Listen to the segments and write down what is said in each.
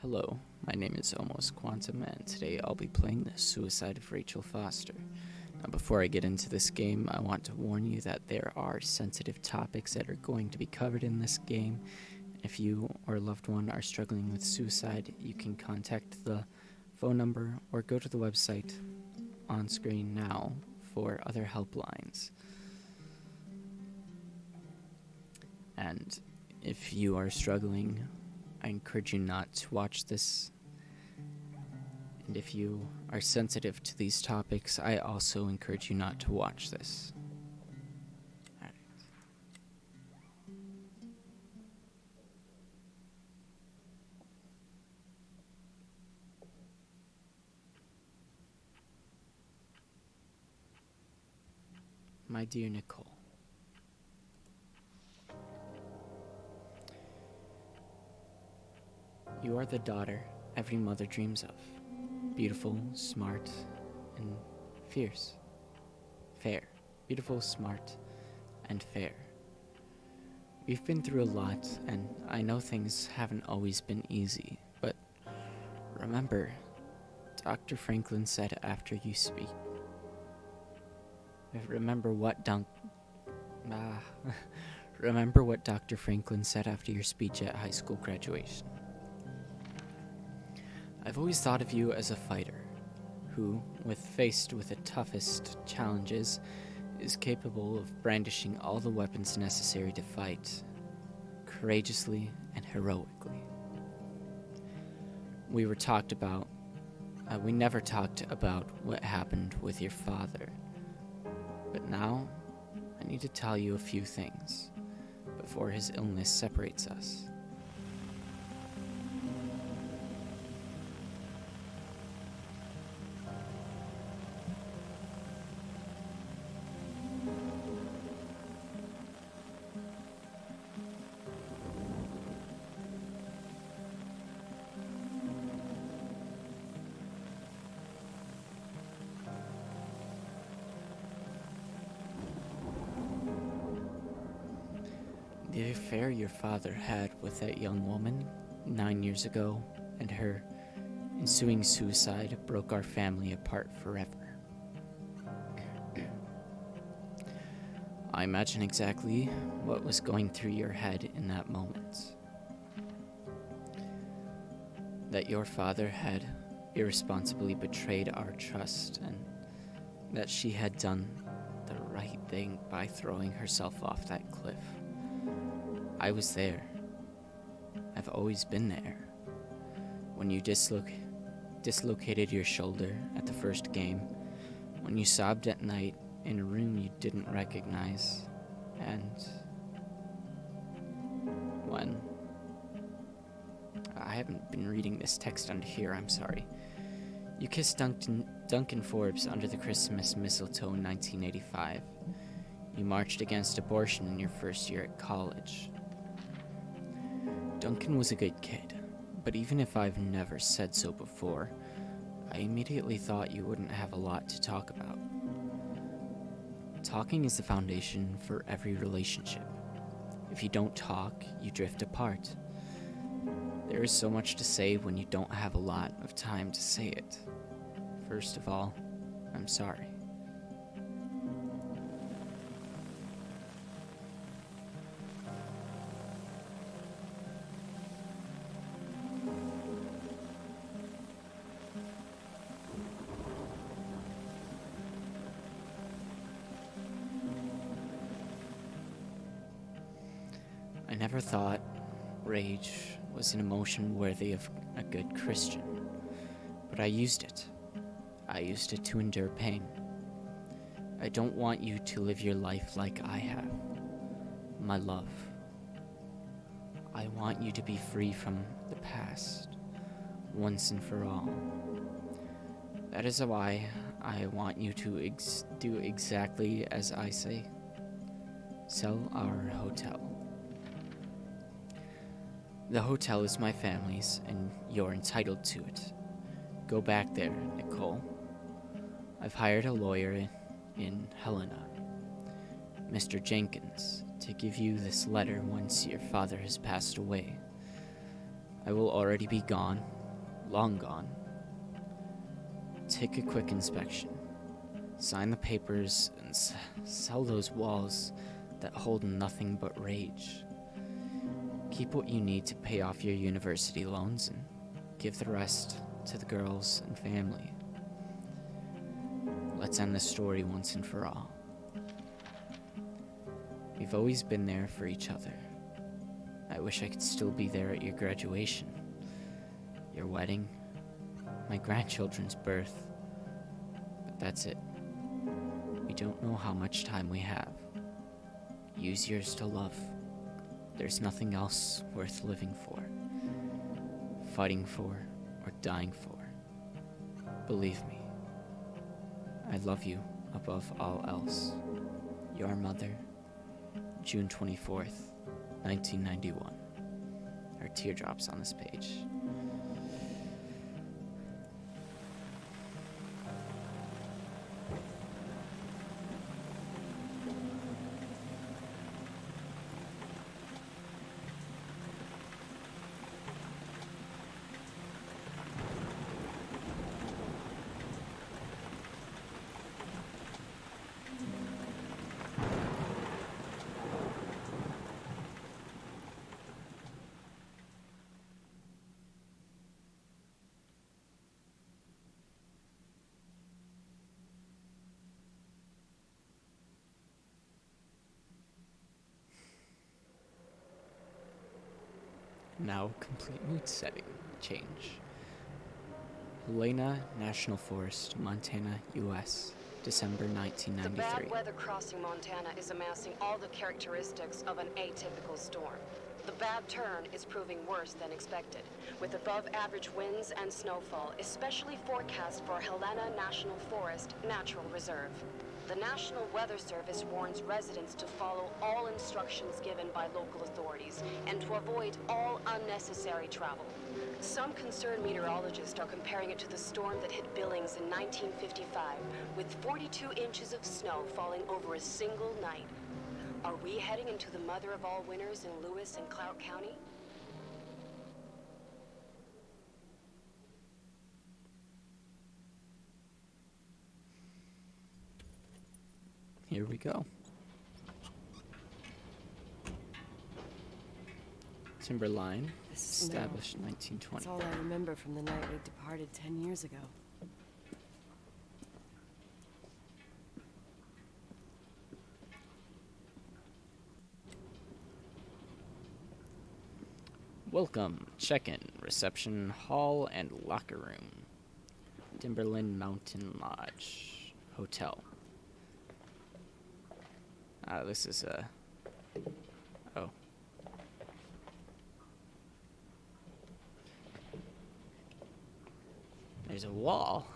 Hello, my name is AlmostQuantum, and today I'll be playing The Suicide of Rachel Foster. Now, before I get into this game, I want to warn you that there are sensitive topics that are going to be covered in this game. If you or a loved one are struggling with suicide, you can contact the phone number or go to the website on screen now for other helplines. And if you are struggling, I encourage you not to watch this. And if you are sensitive to these topics, I also encourage you not to watch this. Alright. My dear Nicole, you are the daughter every mother dreams of. Beautiful, smart, and fierce. Fair. Beautiful, smart, and fair. We've been through a lot, and I know things haven't always been easy, but remember, Dr. Franklin said after you speak. Remember what Remember what Dr. Franklin said after your speech at high school graduation. I've always thought of you as a fighter, who, faced with the toughest challenges, is capable of brandishing all the weapons necessary to fight, courageously and heroically. We never talked about what happened with your father, but now I need to tell you a few things before his illness separates us. The affair your father had with that young woman 9 years ago and her ensuing suicide broke our family apart forever. I imagine exactly what was going through your head in that moment. That your father had irresponsibly betrayed our trust and that she had done the right thing by throwing herself off that cliff. I was there. I've always been there. When you dislocated your shoulder at the first game, when you sobbed at night in a room you didn't recognize, and when... I haven't been reading this text under here, I'm sorry. You kissed Duncan Forbes under the Christmas mistletoe in 1985. You marched against abortion in your first year at college. Duncan was a good kid, but even if I've never said so before, I immediately thought you wouldn't have a lot to talk about. Talking is the foundation for every relationship. If you don't talk, you drift apart. There is so much to say when you don't have a lot of time to say it. First of all, I'm sorry. I never thought rage was an emotion worthy of a good Christian, but I used it. I used it to endure pain. I don't want you to live your life like I have. My love. I want you to be free from the past, once and for all. That is why I want you to do exactly as I say. Sell our hotel. The hotel is my family's, and you're entitled to it. Go back there, Nicole. I've hired a lawyer in Helena, Mr. Jenkins, to give you this letter once your father has passed away. I will already be gone, long gone. Take a quick inspection. Sign the papers and sell those walls that hold nothing but rage. Keep what you need to pay off your university loans and give the rest to the girls and family. Let's end this story once and for all. We've always been there for each other. I wish I could still be there at your graduation, your wedding, my grandchildren's birth. But that's it. We don't know how much time we have. Use yours to love. There's nothing else worth living for, fighting for, or dying for. Believe me, I love you above all else. Your mother, June 24th, 1991. There are teardrops on this page. Now, complete mood setting change. Helena National Forest, Montana, U.S., December The 1993. bad weather crossing Montana is amassing all the characteristics of an atypical storm. The bad turn is proving worse than expected, with above-average winds and snowfall, especially forecast for Helena National Forest Natural Reserve. The National Weather Service warns residents to follow all instructions given by local authorities and to avoid all unnecessary travel. Some concerned meteorologists are comparing it to the storm that hit Billings in 1955, with 42 inches of snow falling over a single night. Are we heading into the mother of all winters in Lewis and Clark County? Here we go. Timberline, The snow. established 1920. That's all I remember from the night we departed 10 years ago. Welcome, check-in, reception, hall, and locker room. Timberline Mountain Lodge, hotel. This is a... Oh. There's a wall.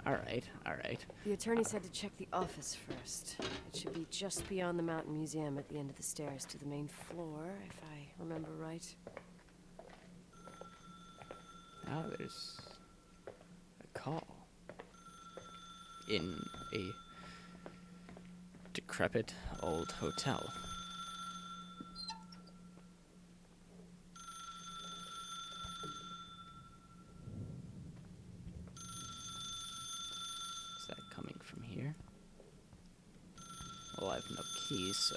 Alright, alright. The attorney said to check the office first. It should be just beyond the Mountain Museum at the end of the stairs to the main floor, if I remember right. Now there's a call. In a decrepit old hotel. Is that coming from here? Well, I have no keys, so...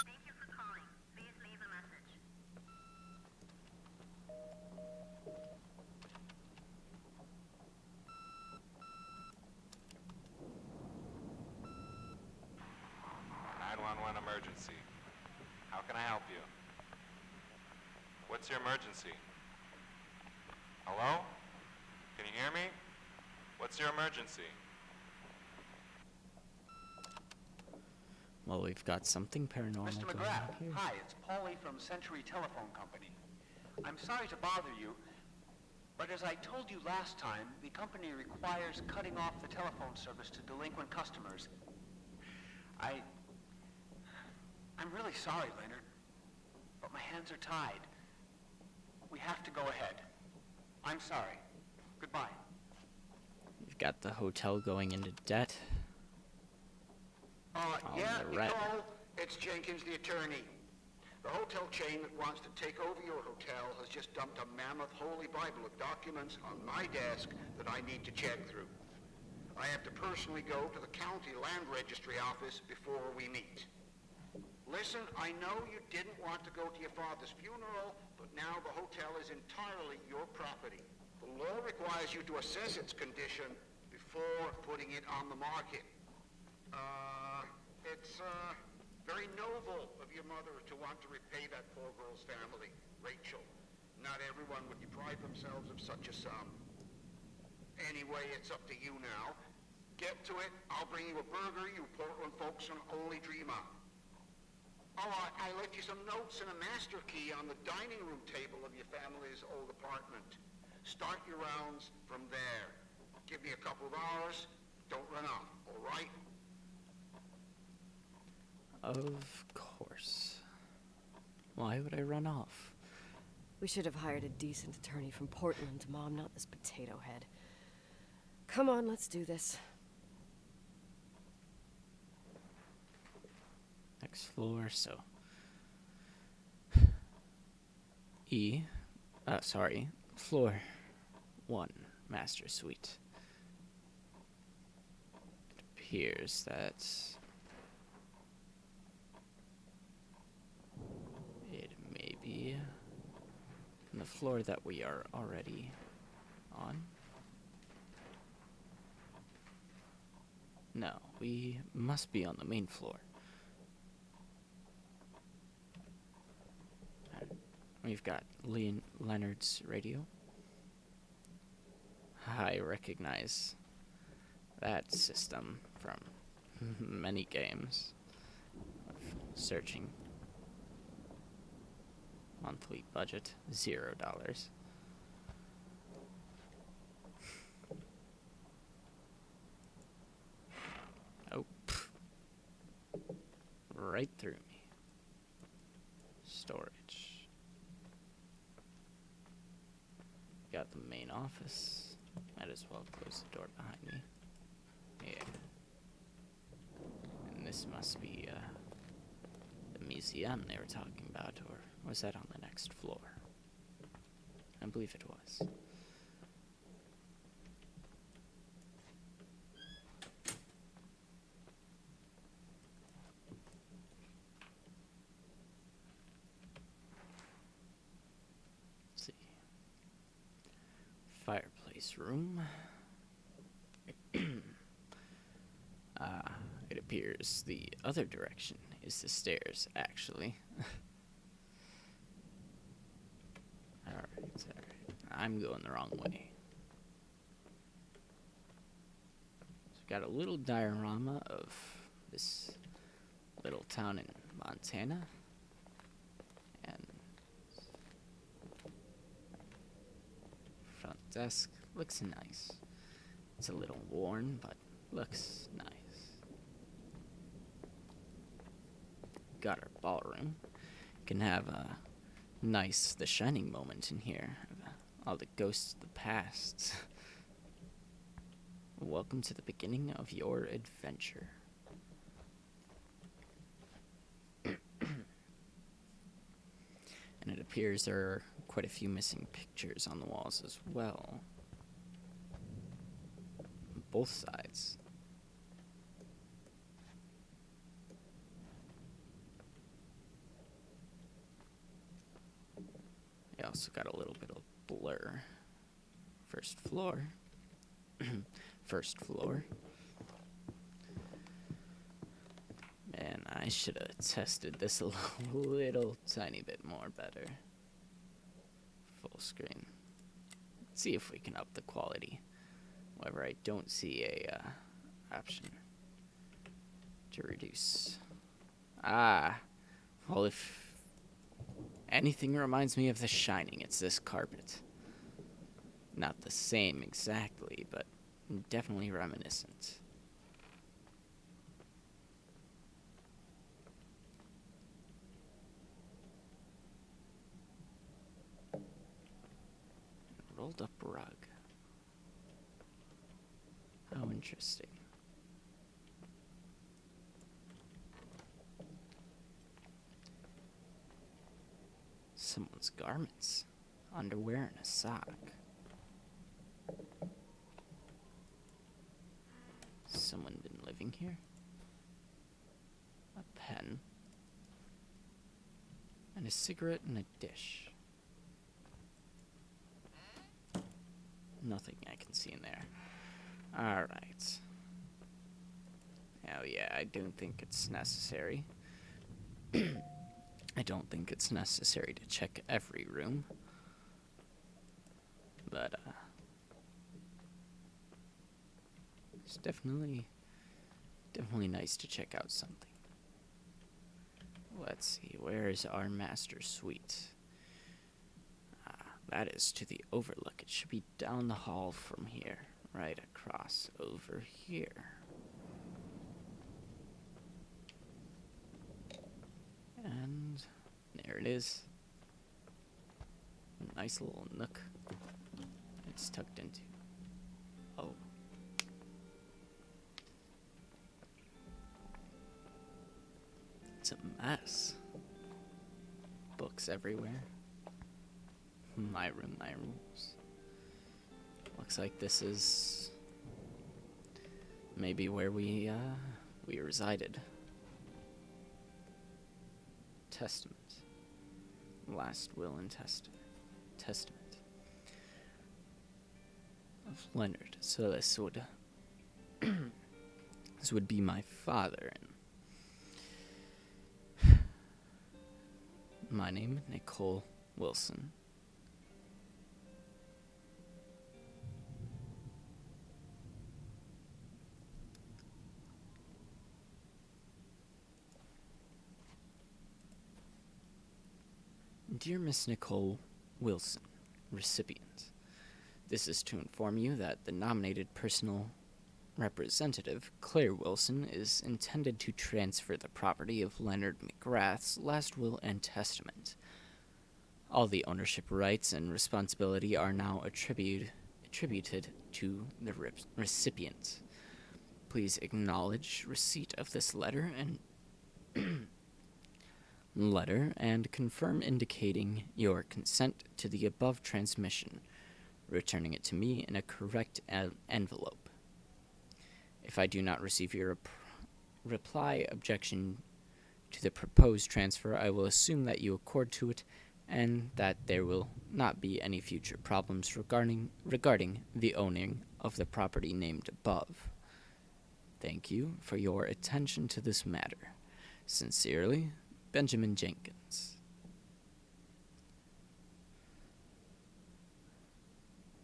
Thank you for calling. Please leave a message. Emergency. How can I help you? What's your emergency? Hello? Can you hear me? What's your emergency? Well, we've got something paranormal Mr. going McGrath, on here. hi, it's Paulie from Century Telephone Company. I'm sorry to bother you, but as I told you last time, the company requires cutting off the telephone service to delinquent customers. I'm really sorry, Leonard, but my hands are tied. We have to go ahead. I'm sorry. Goodbye. We've got the hotel going into debt. Yeah, the red. Nicole, it's Jenkins, the attorney. The hotel chain that wants to take over your hotel has just dumped a mammoth holy Bible of documents on my desk that I need to check through. I have to personally go to the county land registry office before we meet. Listen, I know you didn't want to go to your father's funeral, but now the hotel is entirely your property. The law requires you to assess its condition before putting it on the market. It's very noble of your mother to want to repay that poor girl's family, Rachel. Not everyone would deprive themselves of such a sum. Anyway, it's up to you now. Get to it. I'll bring you a burger you Portland folks can only dream of. Oh, I left you some notes and a master key on the dining room table of your family's old apartment. Start your rounds from there. Give me a couple of hours. Don't run off, all right? Of course. Why would I run off? We should have hired a decent attorney from Portland, Mom, not this potato head. Come on, let's do this. Next floor, so. Floor 1, Master Suite. It appears that it may be on the floor that we are already on. No, we must be on the main floor. We've got Leonard's radio. I recognize that system from many games of searching. Monthly budget, $0. Oh, pff. Right through me. Storage. Got the main office. Might as well close the door behind me. Yeah. And this must be the museum they were talking about, or was that on the next floor? I believe it was. Let's see. Fireplace room. It appears the other direction is the stairs, actually. Alright. I'm going the wrong way. So we've got a little diorama of this little town in Montana. And front desk looks nice. It's a little worn, but looks nice. Got our ballroom. Can have a nice The Shining moment in here. All the ghosts of the past. Welcome to the beginning of your adventure. And it appears there are quite a few missing pictures on the walls as well. On both sides. We also got a little bit of blur. First floor. First floor. Man, I should have tested this a little tiny bit more better. Full screen. Let's see if we can up the quality. However, I don't see a option to reduce. Well, if anything reminds me of The Shining, it's this carpet. Not the same exactly, but definitely reminiscent. Rolled up rug. How interesting. someone's garments. Underwear and a sock. Someone been living here? A pen. And a cigarette in a dish. Nothing I can see in there. Alright. Oh yeah, I don't think it's necessary. I don't think it's necessary to check every room. But, it's definitely nice to check out something. Let's see, where is our master suite? That is to the overlook. It should be down the hall from here, right across over here. And there it is. A nice little nook. It's tucked into. Oh. It's a mess. Books everywhere. My room, my rules. Looks like this is maybe where we resided. Testament. Last will and testament of Leonard. So this would this would be my father, and my name, Nicole Wilson. Dear Miss Nicole Wilson, recipient, this is to inform you that the nominated personal representative, Claire Wilson, is intended to transfer the property of Leonard McGrath's last will and testament. All the ownership rights and responsibility are now attributed to the recipient. Please acknowledge receipt of this letter and confirm indicating your consent to the above transmission, returning it to me in a correct envelope. If I do not receive your reply objection to the proposed transfer, I will assume that you accord to it and that there will not be any future problems regarding the owning of the property named above. Thank you for your attention to this matter. Sincerely, Benjamin Jenkins.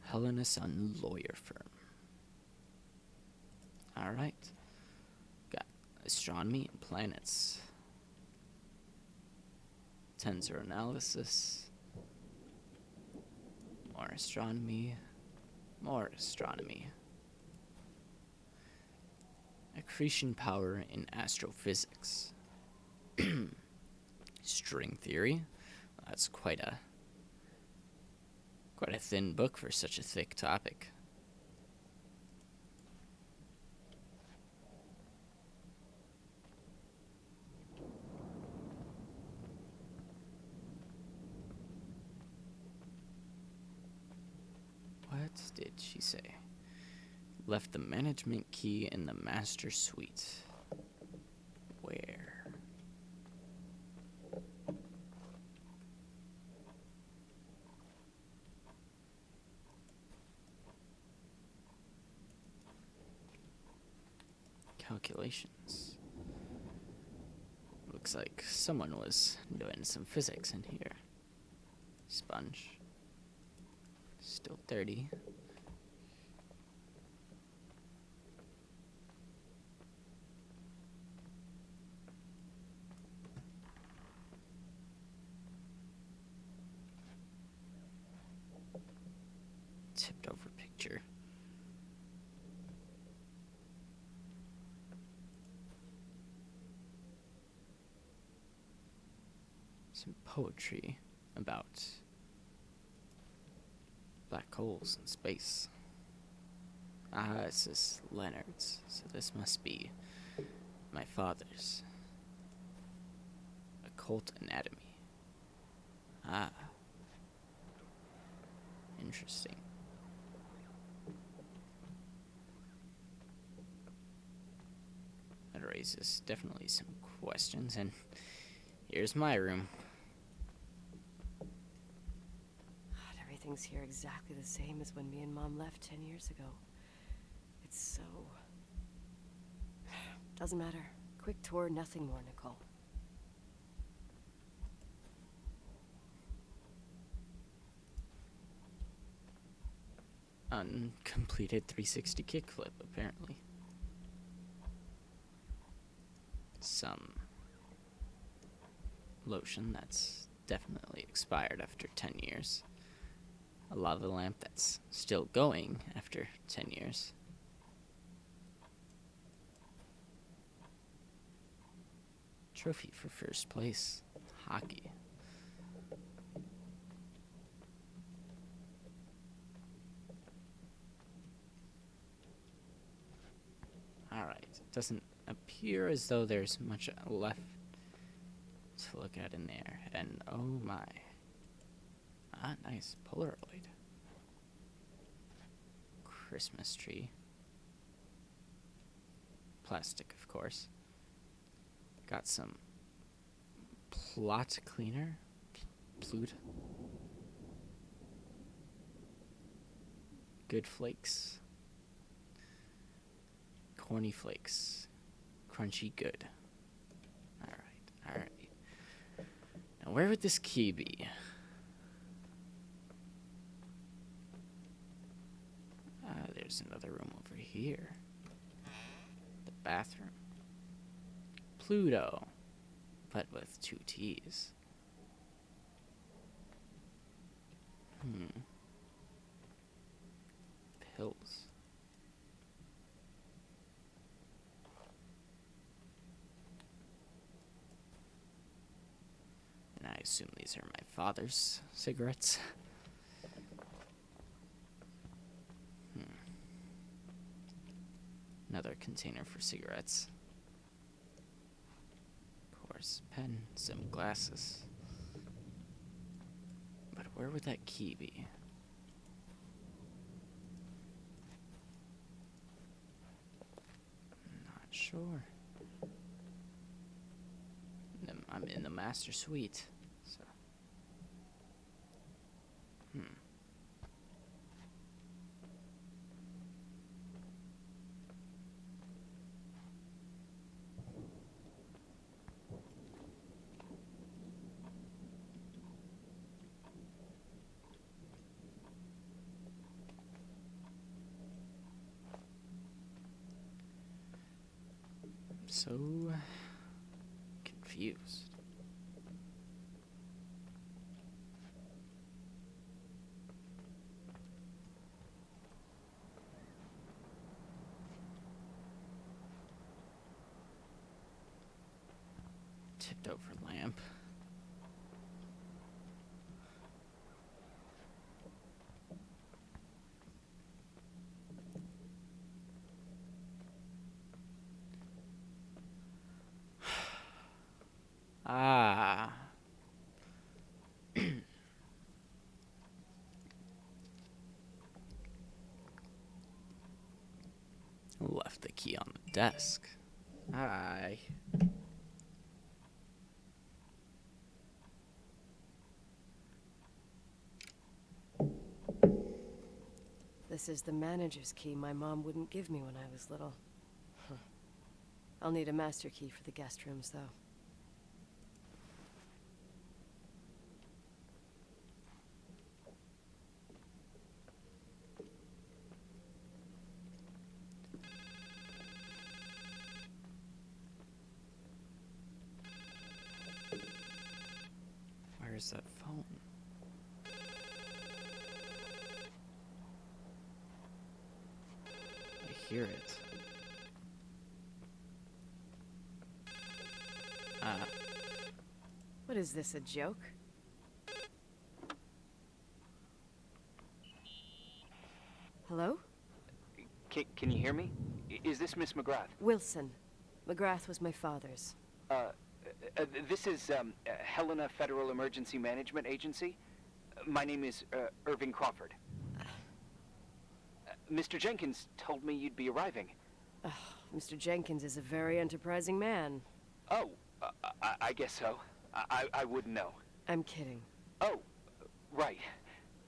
Helena Son Lawyer Firm. Alright. Got astronomy and planets. Tensor analysis. More astronomy. More astronomy. Accretion power in astrophysics. String theory. That's quite a thin book for such a thick topic. What did she say? Left the management key in the master suite. Where? Calculations. Looks like someone was doing some physics in here. Sponge. Still dirty. Tipped over picture. Some poetry about black holes in space. Ah, this is Leonard's, so this must be my father's. Occult anatomy. Ah. Interesting. That raises definitely some questions, and here's my room. God, everything's here exactly the same as when me and Mom left 10 years ago. It's so... Doesn't matter. Quick tour, nothing more, Nicole. Uncompleted 360 kickflip, apparently. Some lotion that's definitely expired after 10 years. A lava lamp that's still going after 10 years. Trophy for first place. Hockey. Alright, it doesn't appear as though there's much left to look at in there. And oh my. Ah, nice. Polaroid. Christmas tree. Plastic, of course. Got some plot cleaner. Plute. Good flakes. Corny flakes. Crunchy good. Alright, alright. Now where would this key be? Ah, there's another room over here. The bathroom. Pluto. But with 2 T's. Pills. And I assume these are my father's cigarettes. Another container for cigarettes. Of course, pen, some glasses. But where would that key be? Not sure. I'm in the master suite, so. I'm so confused. Tipped over lamp. Ah. Left the key on the desk. Hi. This is the manager's key my mom wouldn't give me when I was little. Huh. I'll need a master key for the guest rooms, though. Where's that phone? I hear it. What is this, a joke? Hello? Can you hear me? Is this Miss McGrath? Wilson. McGrath was my father's. This is Helena Federal Emergency Management Agency. My name is Irving Crawford. Mr. Jenkins told me you'd be arriving. Mr. Jenkins is a very enterprising man. Oh, I guess so. I wouldn't know. I'm kidding. Oh, right.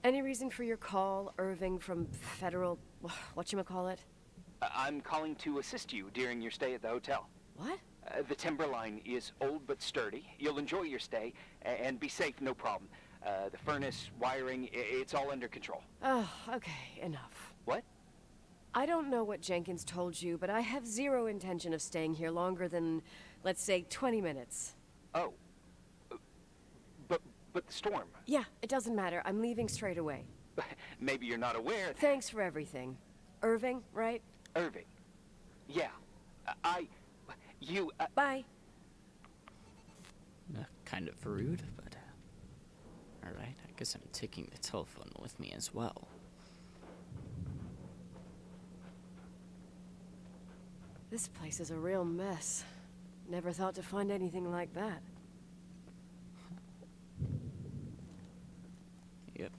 Any reason for your call, Irving from Federal... whatchamacallit? I'm calling to assist you during your stay at the hotel. What? The timberline is old but sturdy. You'll enjoy your stay, and be safe, no problem. The furnace, wiring, it's all under control. Oh, okay, enough. What? I don't know what Jenkins told you, but I have zero intention of staying here longer than, let's say, 20 minutes. Oh. But the storm. Yeah, it doesn't matter. I'm leaving straight away. Maybe you're not aware. Thanks for everything. Irving, right? Irving. Yeah. Bye. Kind of rude, but... Alright, I guess I'm taking the telephone with me as well. This place is a real mess. Never thought to find anything like that. Yep.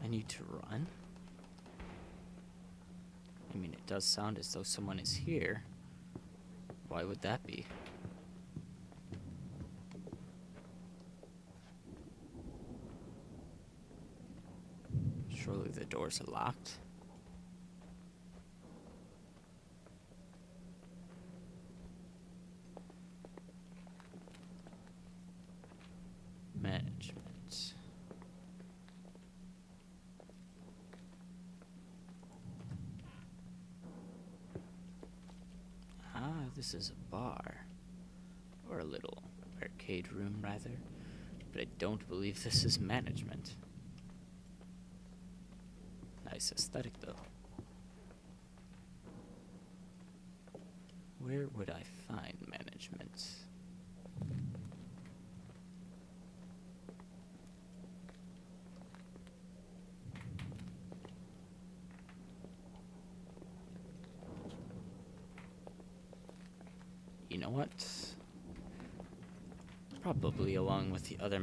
I need to run? I mean, it does sound as though someone is here. Why would that be? Surely the doors are locked. Management. Ah, this is a bar. Or a little arcade room, rather. But I don't believe this is management. Nice aesthetic, though. Where would I find management? You know what? Probably along with the other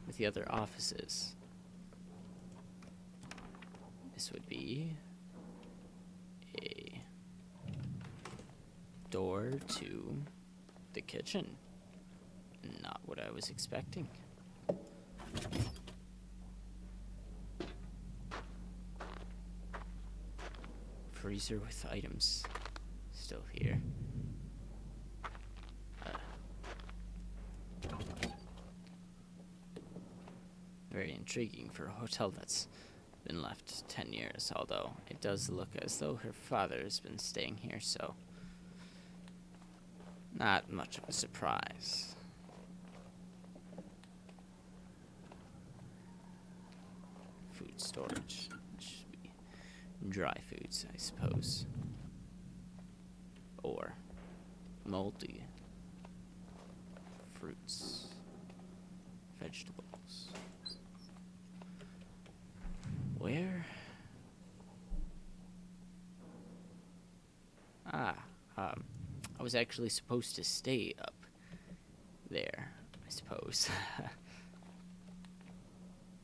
with the other offices. This would be a door to the kitchen. Not what I was expecting. Freezer with items still here. Very intriguing for a hotel that's been left 10 years, although it does look as though her father has been staying here, so not much of a surprise. Food storage. Should be dry foods, I suppose. Or moldy fruits, vegetables. Where? I was actually supposed to stay up there, I suppose.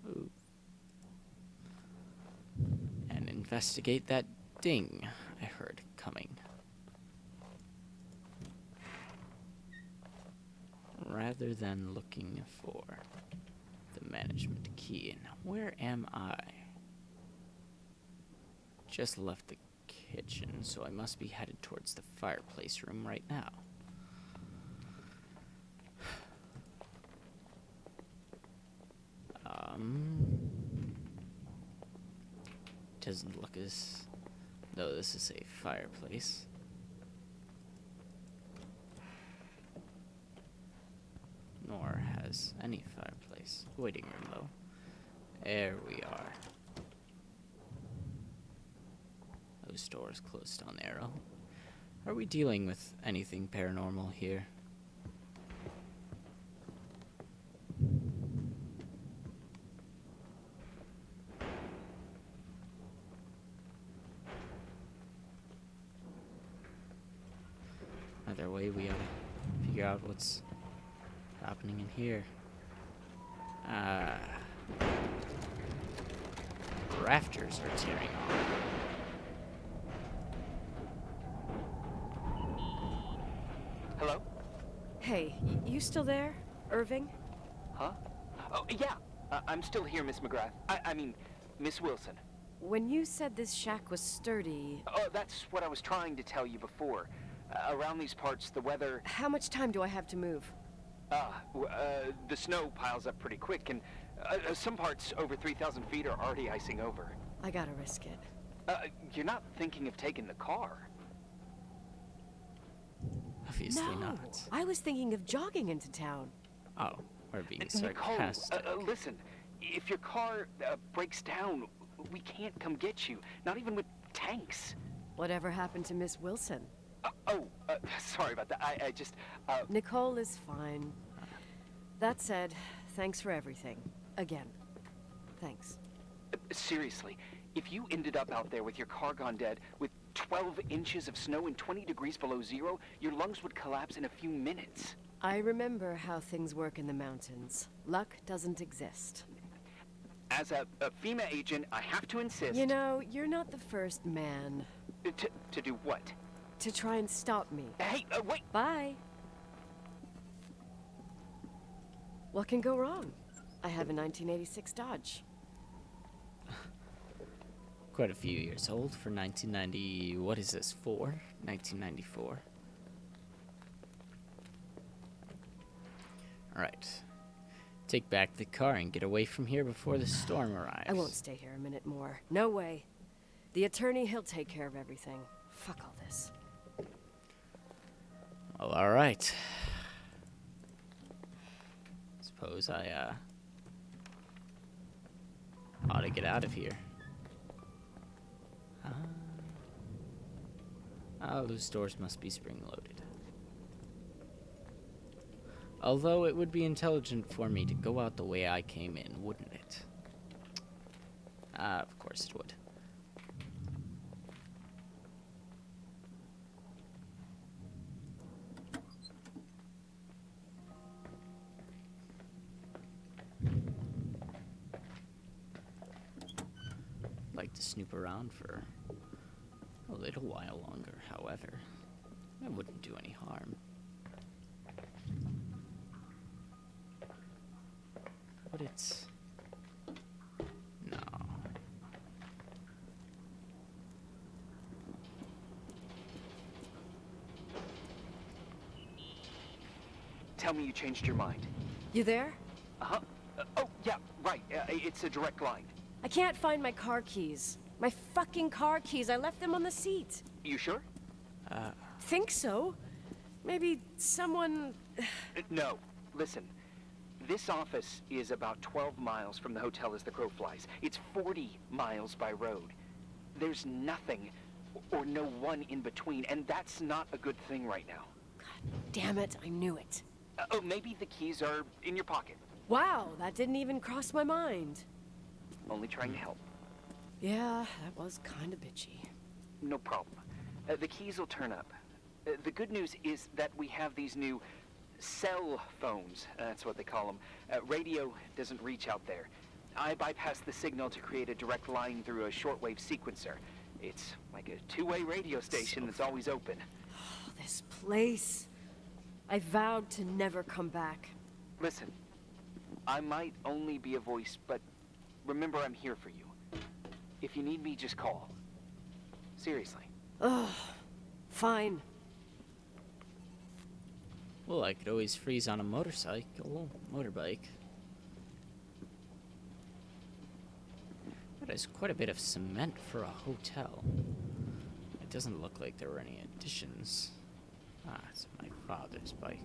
Ooh. And investigate that ding I heard coming. Rather than looking for the management key. Now, where am I? Just left the kitchen, so I must be headed towards the fireplace room right now. Doesn't look as though this is a fireplace. Nor has any fireplace. Waiting room, though. There we are. Those doors closed on arrow. Are we dealing with anything paranormal here? way, we ought to figure out what's happening in here. Rafters are tearing off. Hello? Hey, you still there, Irving? Huh? Oh, yeah. I'm still here, Miss McGrath. I mean, Miss Wilson. When you said this shack was sturdy, Oh, that's what I was trying to tell you before. Around these parts, the weather... how much time do I have to move? The snow piles up pretty quick, and some parts over 3,000 feet are already icing over. I gotta risk it. You're not thinking of taking the car? Obviously No, not. I was thinking of jogging into town. Oh, we're being Nicole, sarcastic. listen. If your car breaks down, we can't come get you. Not even with tanks. Whatever happened to Miss Wilson? Sorry about that. I just... Nicole is fine. That said, thanks for everything. Again. Thanks. Seriously, if you ended up out there with your car gone dead, with 12 inches of snow and 20 degrees below zero, your lungs would collapse in a few minutes. I remember how things work in the mountains. Luck doesn't exist. As a FEMA agent, I have to insist... You know, you're not the first man To do what? to try and stop me. Hey, wait! Bye. What can go wrong? I have a 1986 Dodge. Quite a few years old for 1990. What is this for? 1994. Alright. Take back the car and get away from here before the storm arrives. I won't stay here a minute more. No way. The attorney, he'll take care of everything. Fuck all this. Well, alright. Suppose I, ought to get out of here. Those doors must be spring-loaded. Although it would be intelligent for me to go out the way I came in, wouldn't it? Of course it would. Like to snoop around for a little while longer, however. It wouldn't do any harm. But it's... no. Tell me you changed your mind. You there? Uh-huh. Oh, yeah, right. It's a direct line. I can't find my car keys. My fucking car keys. I left them on the seat. You sure? Think so? Maybe someone... No. Listen. This office is about 12 miles from the hotel as the crow flies. It's 40 miles by road. There's nothing or no one in between, and that's not a good thing right now. God damn it, I knew it. Maybe the keys are in your pocket. Wow, that didn't even cross my mind. Only trying to help. Yeah, that was kinda bitchy. No problem. The keys will turn up. The good news is that we have these new cell phones. That's what they call them. Radio doesn't reach out there. I bypassed the signal to create a direct line through a shortwave sequencer. It's like a two-way radio station that's always open. Oh, this place. I vowed to never come back. Listen, I might only be a voice, but remember I'm here for you. If you need me, just call. Seriously. Ugh, fine. Well, I could always freeze on a motorbike. That is quite a bit of cement for a hotel. It doesn't look like there were any additions. Ah, it's my father's bike.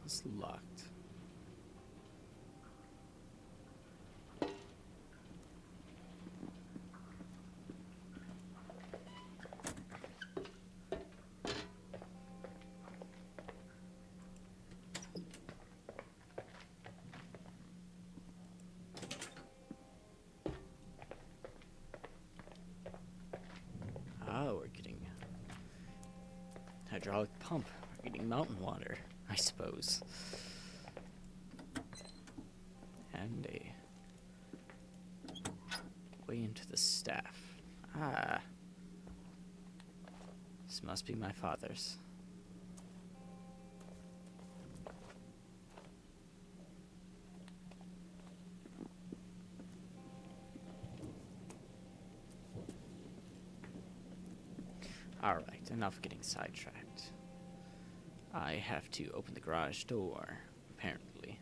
It's locked. hydraulic pump, reading mountain water, I suppose. And a way into the staff. Ah. This must be my father's. Alright, enough getting sidetracked. I have to open the garage door, apparently.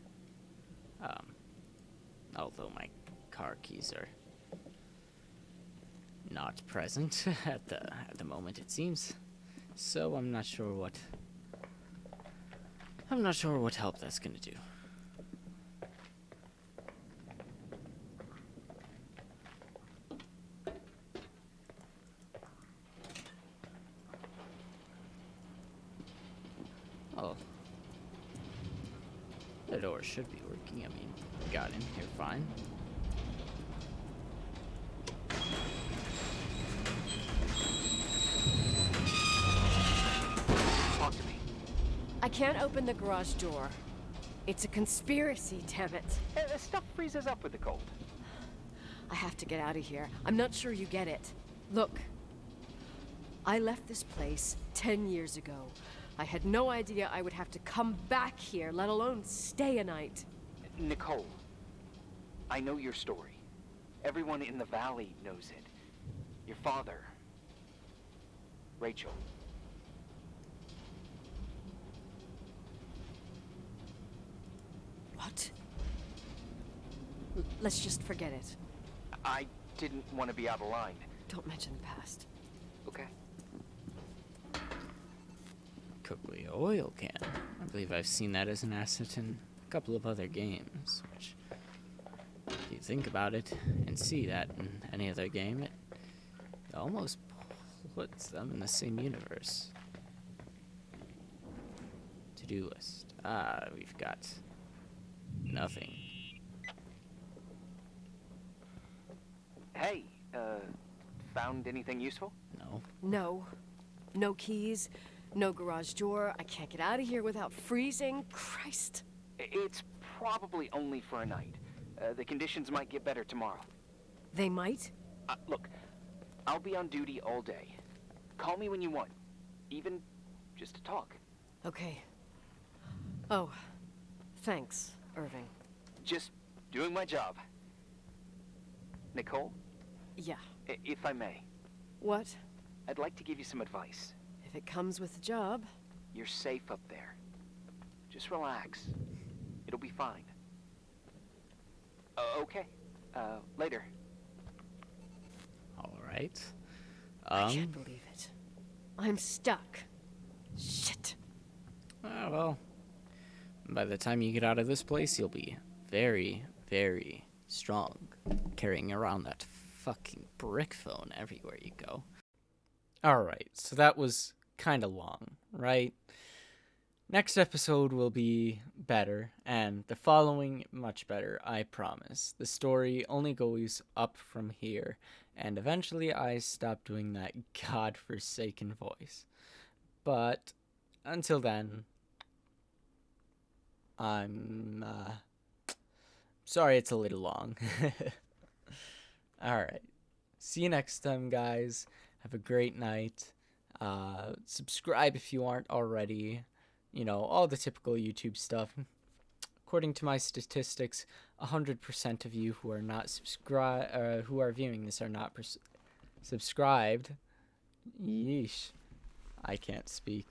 Although my car keys are not present at the moment, it seems. So I'm not sure what help that's gonna do. Oh. The door should be working. I mean, got in here fine. Talk to me. I can't open the garage door. It's a conspiracy, damn it. Stuff freezes up with the cold. I have to get out of here. I'm not sure you get it. Look, I left this place 10 years ago. I had no idea I would have to come back here, let alone stay a night. Nicole, I know your story. Everyone in the valley knows it. Your father, Rachel. What? Let's just forget it. I didn't want to be out of line. Don't mention the past. Okay. Cookley oil can. I believe I've seen that as an asset in a couple of other games, which, if you think about it and see that in any other game, it almost puts them in the same universe. To-do list. Ah, we've got nothing. Hey, found anything useful? No. No. No keys. No garage door. I can't get out of here without freezing. Christ. It's probably only for a night. The conditions might get better tomorrow. They might? Look, I'll be on duty all day. Call me when you want. Even just to talk. Okay. Oh, thanks, Irving. Just doing my job. Nicole, Yeah. if I may, What? I'd like to give you some advice. If it comes with the job. You're safe up there. Just relax. It'll be fine. Okay. Later. Alright. I can't believe it. I'm stuck. Shit. Well, by the time you get out of this place, you'll be very, very strong, carrying around that fucking brick phone everywhere you go. Alright, so that was kind of long, right? Next episode will be better, and the following much better, I promise. The story only goes up from here, and eventually I stop doing that godforsaken voice. But until then, I'm sorry it's a little long. Alright, see you next time, guys. Have a great night. Subscribe if you aren't already. You know, all the typical YouTube stuff. According to my statistics, 100% of you who are not who are viewing this are not subscribed. Yeesh. I can't speak.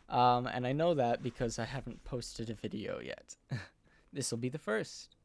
And I know that because I haven't posted a video yet. This will be the first.